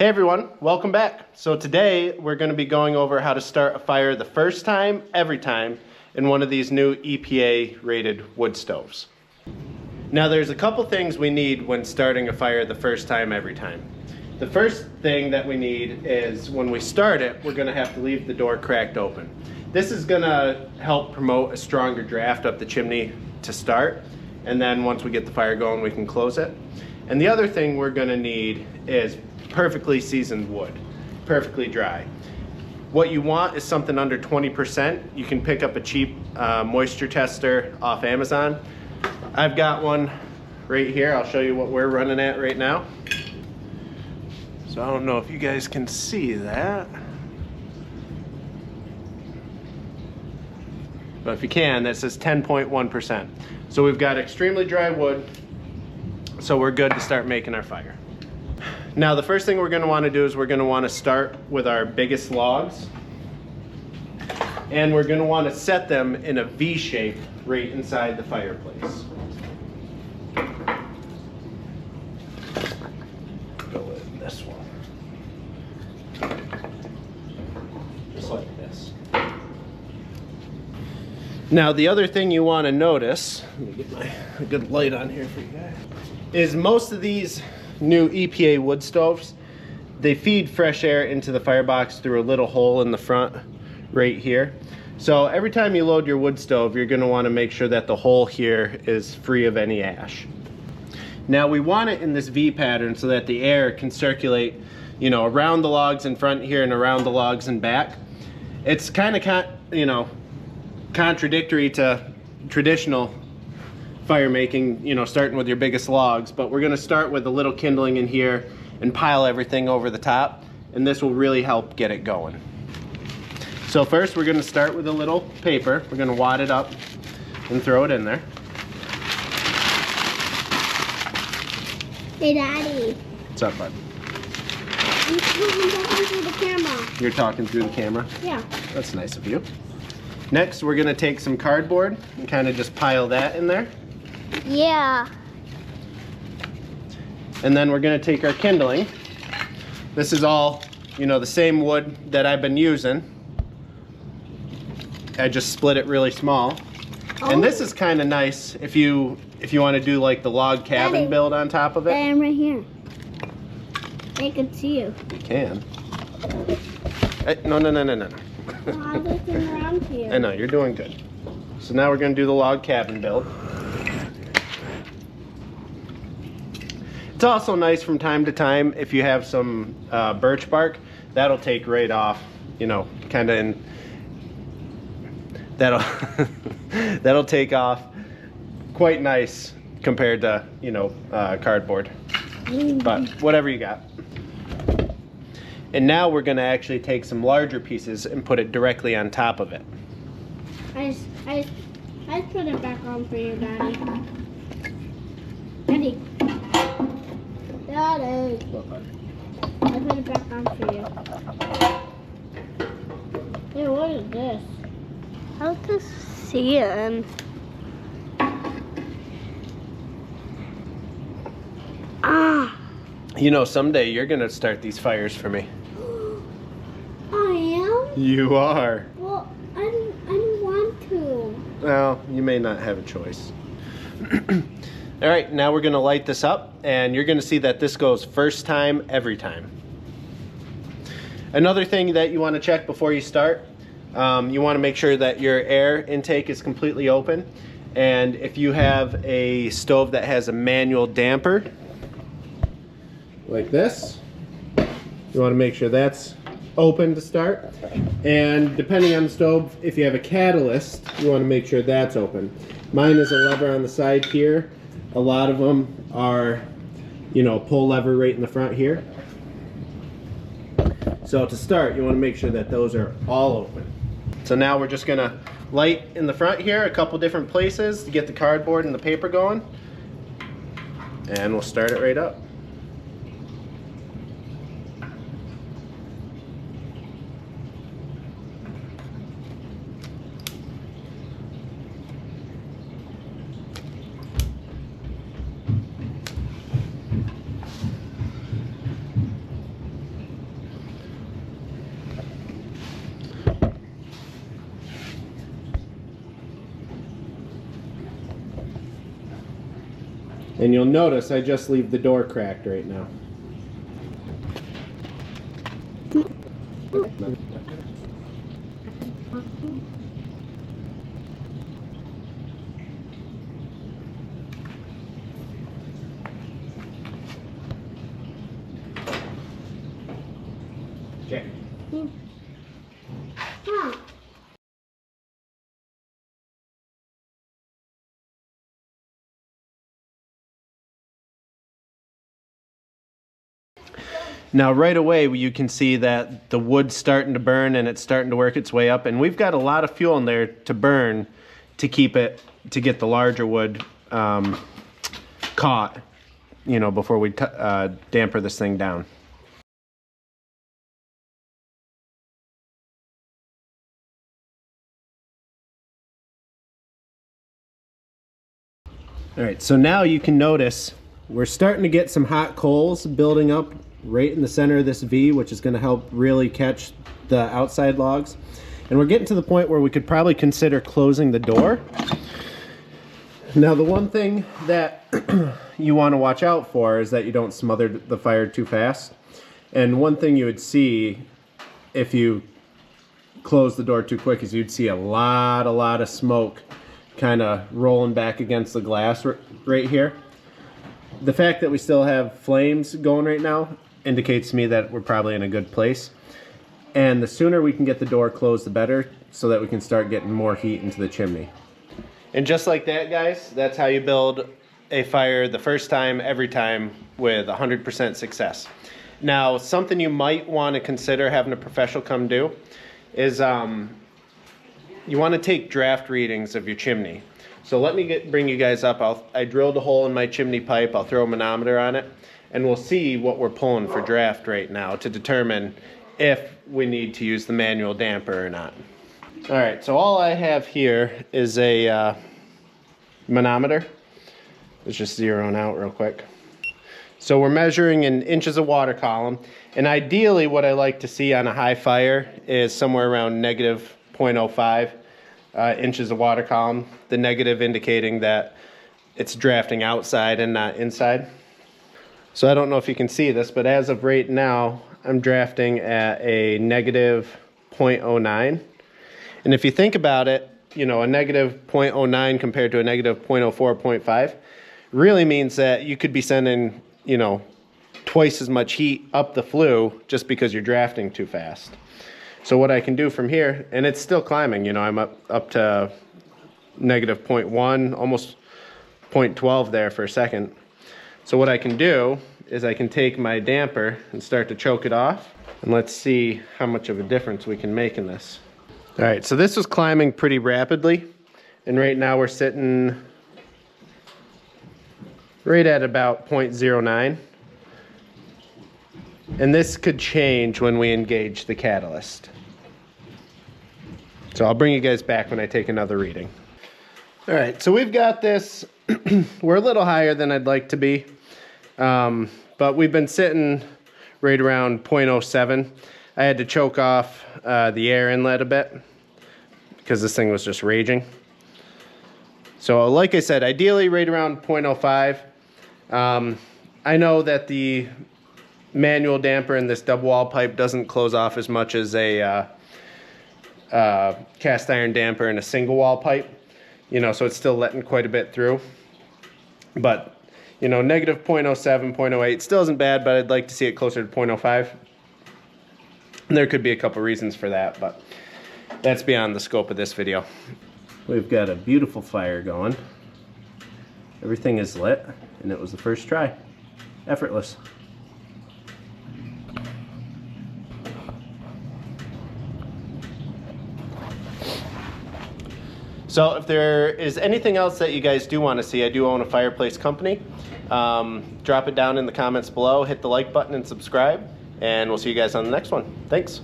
Hey everyone, welcome back. So today we're going to be going over how to start a fire the first time, every time, in one of these new EPA rated wood stoves. Now there's a couple things we need when starting a fire the first time, every time. The first thing that we need is when we start it, we're going to have to leave the door cracked open. This is going to help promote a stronger draft up the chimney to start, and then once we get the fire going we can close it. And the other thing we're going to need is perfectly seasoned wood, perfectly dry. What you want is something under 20%. You can pick up a cheap moisture tester off Amazon. I've got one right here. I'll show you what we're running at right now. So I don't know if you guys can see that, but if you can, that says 10.1%. So we've got extremely dry wood, so we're good to start making our fire. Now the first thing we're going to want to do is we're going to want to start with our biggest logs, and we're going to want to set them in a V shape right inside the fireplace. Go with this one. Just like this. Now the other thing you want to notice, let me get a good light on here for you guys, is most of these new EPA wood stoves, they feed fresh air into the firebox through a little hole in the front right here. So every time you load your wood stove, you're going to want to make sure that the hole here is free of any ash. Now we want it in this V pattern so that the air can circulate, you know, around the logs in front here and around the logs in back. It's kind of contradictory to traditional fire making, you know, starting with your biggest logs, but we're going to start with a little kindling in here and pile everything over the top, and this will really help get it going. So first we're going to start with a little paper. We're going to wad it up and throw it in there. Hey Daddy. What's up, bud? I'm talking through the camera. You're talking through the camera? Yeah. That's nice of you. Next we're going to take some cardboard and kind of just pile that in there. Yeah. And then we're going to take our kindling. This is all, you know, the same wood that I've been using. I just split it really small. Oh. And this is kind of nice if you want to do like the log cabin Daddy, build on top of it. I am right here. They can see you. You can. Hey, no. Well, I'm looking around here. I know, you're doing good. So now we're going to do the log cabin build. It's also nice from time to time if you have some birch bark, that'll take right off, you know, kind of in, that'll take off quite nice compared to, you know, cardboard, but whatever you got. And now we're going to actually take some larger pieces and put it directly on top of it. I put it back on for you, Daddy. Daddy. Daddy. I put it back on for you. Hey, what is this? How to see it? Ah. You know, someday you're going to start these fires for me. I am? You are. Well, I don't want to. Well, you may not have a choice. All right, now we're going to light this up, and you're going to see that this goes first time, every time. Another thing that you want to check before you start, you want to make sure that your air intake is completely open. And if you have a stove that has a manual damper, like this, you want to make sure that's open to start. And depending on the stove, if you have a catalyst, you want to make sure that's open. Mine is a lever on the side here. A lot of them are, you know, pull lever right in the front here. So to start, you want to make sure that those are all open. So now we're just going to light in the front here a couple different places to get the cardboard and the paper going. And we'll start it right up. And you'll notice I just leave the door cracked right now. Okay. Huh. Now right away you can see that the wood's starting to burn and it's starting to work its way up, and we've got a lot of fuel in there to burn to keep it, to get the larger wood caught, you know, before we damper this thing down. All right, so now you can notice we're starting to get some hot coals building up right in the center of this V, which is going to help really catch the outside logs. And we're getting to the point where we could probably consider closing the door. Now, the one thing that you want to watch out for is that you don't smother the fire too fast. And one thing you would see if you close the door too quick is you'd see a lot of smoke kind of rolling back against the glass right here. The fact that we still have flames going right now indicates to me that we're probably in a good place. And the sooner we can get the door closed, the better, so that we can start getting more heat into the chimney. And just like that, guys, that's how you build a fire the first time, every time, with 100% success. Now, something you might want to consider having a professional come do is you want to take draft readings of your chimney. So let me bring you guys up. I drilled a hole in my chimney pipe. I'll throw a manometer on it, and we'll see what we're pulling for draft right now to determine if we need to use the manual damper or not. All right, so all I have here is a manometer. Let's just zeroing out real quick. So we're measuring in inches of water column, and ideally what I like to see on a high fire is somewhere around negative 0.05 inches of water column, the negative indicating that it's drafting outside and not inside. So I don't know if you can see this, but as of right now, I'm drafting at a negative 0.09. And if you think about it, you know, a negative 0.09 compared to a negative 0.04, 0.5 really means that you could be sending, you know, twice as much heat up the flue just because you're drafting too fast. So what I can do from here, and it's still climbing, you know, I'm up to negative 0.1, almost 0.12 there for a second. So what I can do is I can take my damper and start to choke it off, and let's see how much of a difference we can make in this. All right, so this was climbing pretty rapidly, and right now we're sitting right at about 0.09. And this could change when we engage the catalyst. So I'll bring you guys back when I take another reading. All right, so we've got this. We're a little higher than I'd like to be, but we've been sitting right around 0.07. I had to choke off the air inlet a bit because this thing was just raging. So like I said, ideally right around 0.05. I know that the manual damper in this double wall pipe doesn't close off as much as a cast iron damper in a single wall pipe, you know, so it's still letting quite a bit through. But, you know, negative 0.07, 0.08 still isn't bad, but I'd like to see it closer to 0.05. And there could be a couple reasons for that, but that's beyond the scope of this video. We've got a beautiful fire going. Everything is lit, and it was the first try. Effortless. So if there is anything else that you guys do want to see, I do own a fireplace company. Drop it down in the comments below, hit the like button and subscribe, and we'll see you guys on the next one. Thanks.